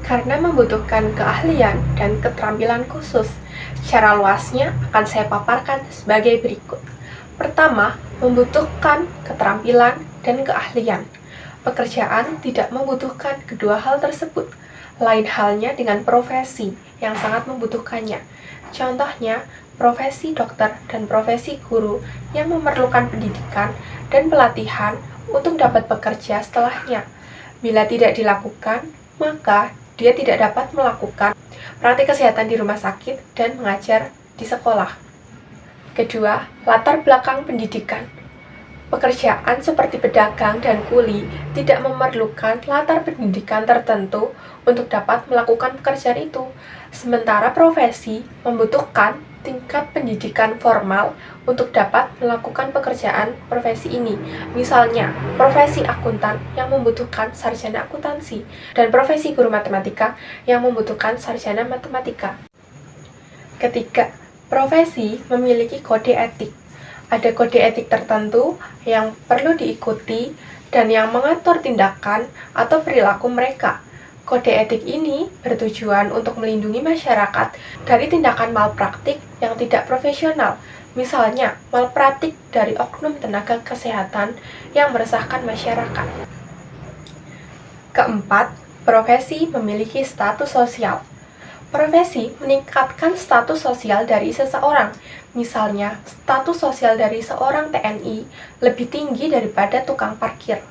karena membutuhkan keahlian dan keterampilan khusus. Secara luasnya akan saya paparkan sebagai berikut. Pertama, membutuhkan keterampilan dan keahlian. Pekerjaan tidak membutuhkan kedua hal tersebut. Lain halnya dengan profesi yang sangat membutuhkannya. Contohnya, profesi dokter dan profesi guru yang memerlukan pendidikan dan pelatihan untuk dapat bekerja setelahnya. Bila tidak dilakukan, maka dia tidak dapat melakukan praktik kesehatan di rumah sakit dan mengajar di sekolah. Kedua, latar belakang pendidikan. Pekerjaan seperti pedagang dan kuli tidak memerlukan latar pendidikan tertentu untuk dapat melakukan pekerjaan itu. Sementara profesi membutuhkan tingkat pendidikan formal untuk dapat melakukan pekerjaan profesi ini. Misalnya, profesi akuntan yang membutuhkan sarjana akuntansi dan profesi guru matematika yang membutuhkan sarjana matematika. Ketiga, profesi memiliki kode etik. Ada kode etik tertentu yang perlu diikuti dan yang mengatur tindakan atau perilaku mereka. Kode etik ini bertujuan untuk melindungi masyarakat dari tindakan malpraktik yang tidak profesional, misalnya malpraktik dari oknum tenaga kesehatan yang meresahkan masyarakat. Keempat, profesi memiliki status sosial. Profesi meningkatkan status sosial dari seseorang. Misalnya, status sosial dari seorang TNI lebih tinggi daripada tukang parkir.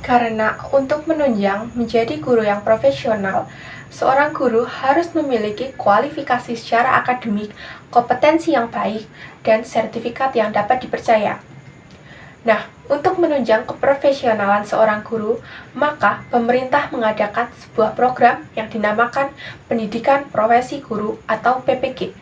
Karena untuk menunjang menjadi guru yang profesional, seorang guru harus memiliki kualifikasi secara akademik, kompetensi yang baik, dan sertifikat yang dapat dipercaya. Nah, untuk menunjang keprofesionalan seorang guru, maka pemerintah mengadakan sebuah program yang dinamakan Pendidikan Profesi Guru atau PPG.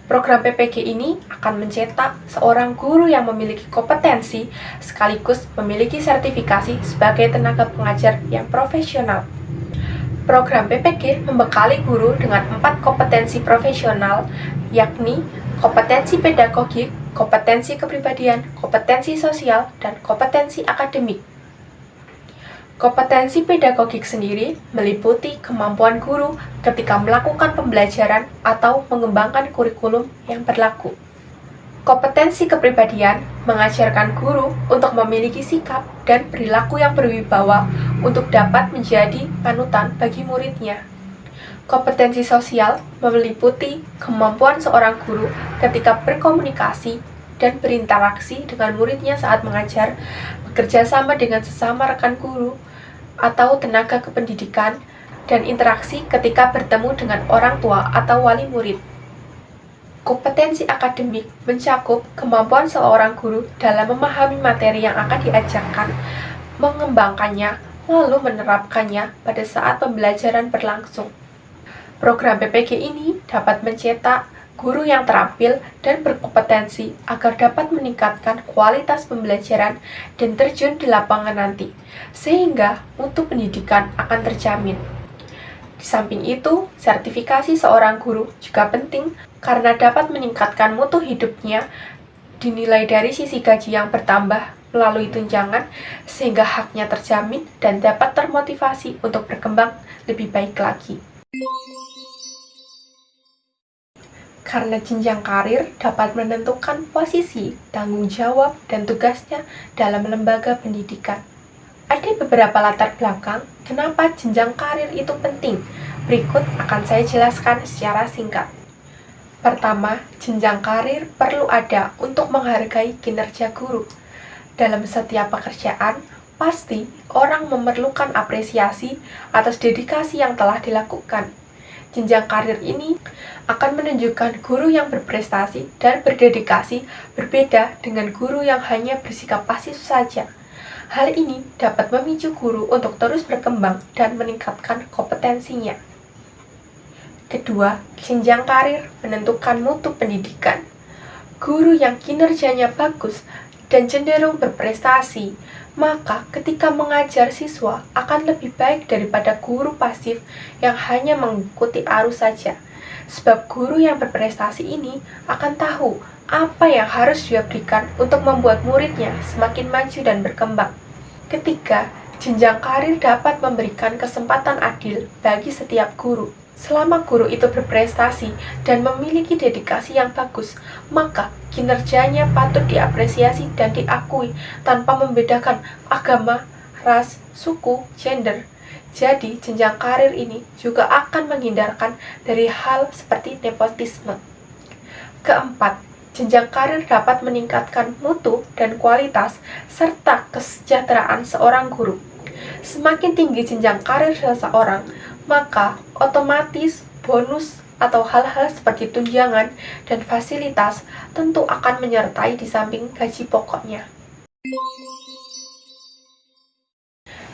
Program PPG ini akan mencetak seorang guru yang memiliki kompetensi sekaligus memiliki sertifikasi sebagai tenaga pengajar yang profesional. Program PPG membekali guru dengan 4 kompetensi profesional, yakni kompetensi pedagogik, kompetensi kepribadian, kompetensi sosial, dan kompetensi akademik. Kompetensi pedagogik sendiri meliputi kemampuan guru ketika melakukan pembelajaran atau mengembangkan kurikulum yang berlaku. Kompetensi kepribadian mengajarkan guru untuk memiliki sikap dan perilaku yang berwibawa untuk dapat menjadi panutan bagi muridnya. Kompetensi sosial meliputi kemampuan seorang guru ketika berkomunikasi dan berinteraksi dengan muridnya saat mengajar, bekerja sama dengan sesama rekan guru atau tenaga kependidikan, dan interaksi ketika bertemu dengan orang tua atau wali murid. Kompetensi akademik mencakup kemampuan seorang guru dalam memahami materi yang akan diajarkan, mengembangkannya, lalu menerapkannya pada saat pembelajaran berlangsung. Program PPG ini dapat mencetak guru yang terampil dan berkompetensi agar dapat meningkatkan kualitas pembelajaran dan terjun di lapangan nanti, sehingga mutu pendidikan akan terjamin. Di samping itu, sertifikasi seorang guru juga penting karena dapat meningkatkan mutu hidupnya, dinilai dari sisi gaji yang bertambah melalui tunjangan, sehingga haknya terjamin dan dapat termotivasi untuk berkembang lebih baik lagi. Karena jenjang karir dapat menentukan posisi, tanggung jawab, dan tugasnya dalam lembaga pendidikan. Ada beberapa latar belakang kenapa jenjang karir itu penting. Berikut akan saya jelaskan secara singkat. Pertama, jenjang karir perlu ada untuk menghargai kinerja guru. Dalam setiap pekerjaan, pasti orang memerlukan apresiasi atas dedikasi yang telah dilakukan. Jenjang karir ini akan menunjukkan guru yang berprestasi dan berdedikasi berbeda dengan guru yang hanya bersikap pasif saja. Hal ini dapat memicu guru untuk terus berkembang dan meningkatkan kompetensinya. Kedua, jenjang karir menentukan mutu pendidikan. Guru yang kinerjanya bagus dan cenderung berprestasi, maka ketika mengajar siswa akan lebih baik daripada guru pasif yang hanya mengikuti arus saja. Sebab guru yang berprestasi ini akan tahu apa yang harus dia berikan untuk membuat muridnya semakin maju dan berkembang. Ketiga, Jenjang karir dapat memberikan kesempatan adil bagi setiap guru. Selama guru itu berprestasi dan memiliki dedikasi yang bagus, maka kinerjanya patut diapresiasi dan diakui tanpa membedakan agama, ras, suku, gender. Jadi, jenjang karir ini juga akan menghindarkan dari hal seperti nepotisme. Keempat, jenjang karir dapat meningkatkan mutu dan kualitas serta kesejahteraan seorang guru. Semakin tinggi jenjang karir seseorang, maka otomatis bonus atau hal-hal seperti tunjangan dan fasilitas tentu akan menyertai di samping gaji pokoknya.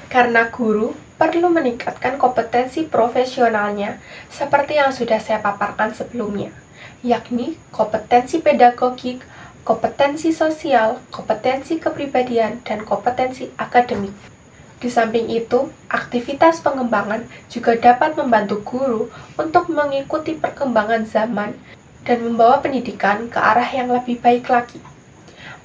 Karena guru perlu meningkatkan kompetensi profesionalnya seperti yang sudah saya paparkan sebelumnya, yakni kompetensi pedagogik, kompetensi sosial, kompetensi kepribadian, dan kompetensi akademik. Di samping itu, aktivitas pengembangan juga dapat membantu guru untuk mengikuti perkembangan zaman dan membawa pendidikan ke arah yang lebih baik lagi.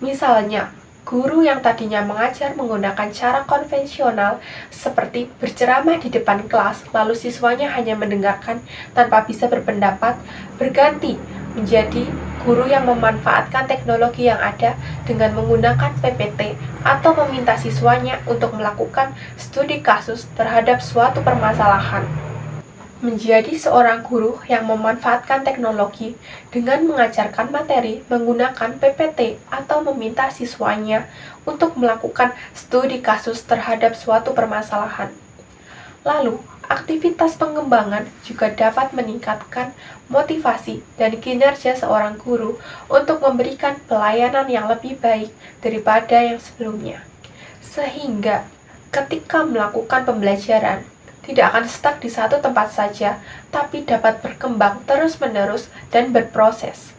Misalnya, guru yang tadinya mengajar menggunakan cara konvensional seperti berceramah di depan kelas, lalu siswanya hanya mendengarkan tanpa bisa berpendapat, berganti menjadi guru yang memanfaatkan teknologi yang ada dengan menggunakan PPT atau meminta siswanya untuk melakukan studi kasus terhadap suatu permasalahan. Menjadi seorang guru yang memanfaatkan teknologi dengan mengajarkan materi menggunakan PPT atau meminta siswanya untuk melakukan studi kasus terhadap suatu permasalahan. Lalu, aktivitas pengembangan juga dapat meningkatkan motivasi dan kinerja seorang guru untuk memberikan pelayanan yang lebih baik daripada yang sebelumnya. Sehingga, ketika melakukan pembelajaran, tidak akan stuck di satu tempat saja, tapi dapat berkembang terus-menerus dan berproses.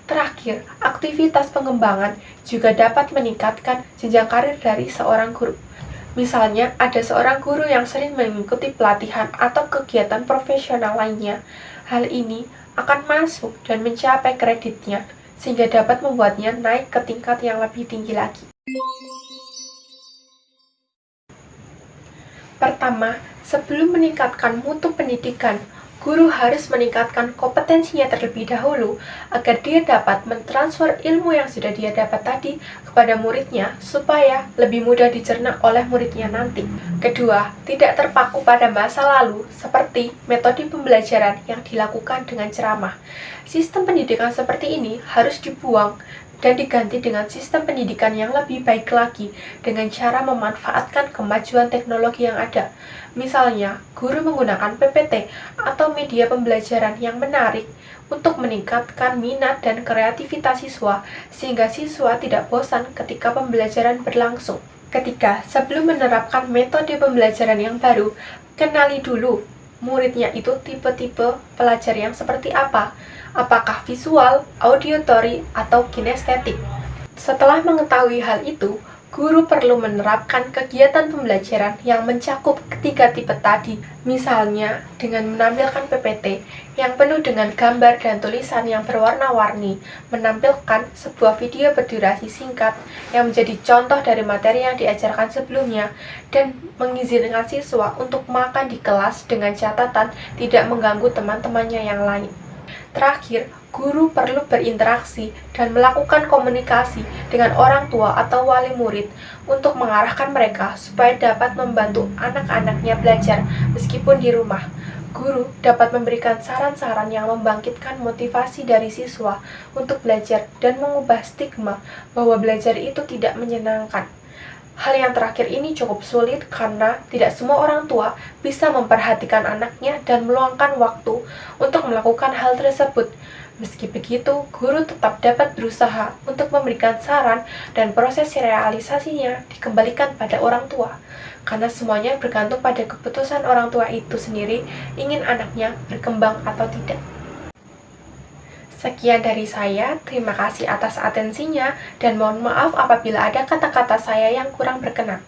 Terakhir, aktivitas pengembangan juga dapat meningkatkan jenjang karir dari seorang guru. Misalnya, ada seorang guru yang sering mengikuti pelatihan atau kegiatan profesional lainnya. Hal ini akan masuk dan mencapai kreditnya, sehingga dapat membuatnya naik ke tingkat yang lebih tinggi lagi. Pertama, sebelum meningkatkan mutu pendidikan, guru harus meningkatkan kompetensinya terlebih dahulu agar dia dapat mentransfer ilmu yang sudah dia dapat tadi kepada muridnya supaya lebih mudah dicerna oleh muridnya nanti. Kedua, tidak terpaku pada masa lalu seperti metode pembelajaran yang dilakukan dengan ceramah. Sistem pendidikan seperti ini harus dibuang dan diganti dengan sistem pendidikan yang lebih baik lagi dengan cara memanfaatkan kemajuan teknologi yang ada. Misalnya, guru menggunakan PPT atau media pembelajaran yang menarik untuk meningkatkan minat dan kreativitas siswa sehingga siswa tidak bosan ketika pembelajaran berlangsung. Ketiga, sebelum menerapkan metode pembelajaran yang baru, kenali dulu muridnya itu tipe-tipe pelajar yang seperti apa. Apakah visual, auditory, atau kinestetik. Setelah mengetahui hal itu, guru perlu menerapkan kegiatan pembelajaran yang mencakup ketiga tipe tadi, misalnya dengan menampilkan PPT yang penuh dengan gambar dan tulisan yang berwarna-warni, menampilkan sebuah video berdurasi singkat yang menjadi contoh dari materi yang diajarkan sebelumnya, dan mengizinkan siswa untuk makan di kelas dengan catatan tidak mengganggu teman-temannya yang lain. Terakhir, guru perlu berinteraksi dan melakukan komunikasi dengan orang tua atau wali murid untuk mengarahkan mereka supaya dapat membantu anak-anaknya belajar meskipun di rumah. Guru dapat memberikan saran-saran yang membangkitkan motivasi dari siswa untuk belajar dan mengubah stigma bahwa belajar itu tidak menyenangkan. Hal yang terakhir ini cukup sulit karena tidak semua orang tua bisa memperhatikan anaknya dan meluangkan waktu untuk melakukan hal tersebut. Meski begitu, guru tetap dapat berusaha untuk memberikan saran dan proses realisasinya dikembalikan pada orang tua. Karena semuanya bergantung pada keputusan orang tua itu sendiri ingin anaknya berkembang atau tidak. Sekian dari saya, terima kasih atas atensinya, dan mohon maaf apabila ada kata-kata saya yang kurang berkenan.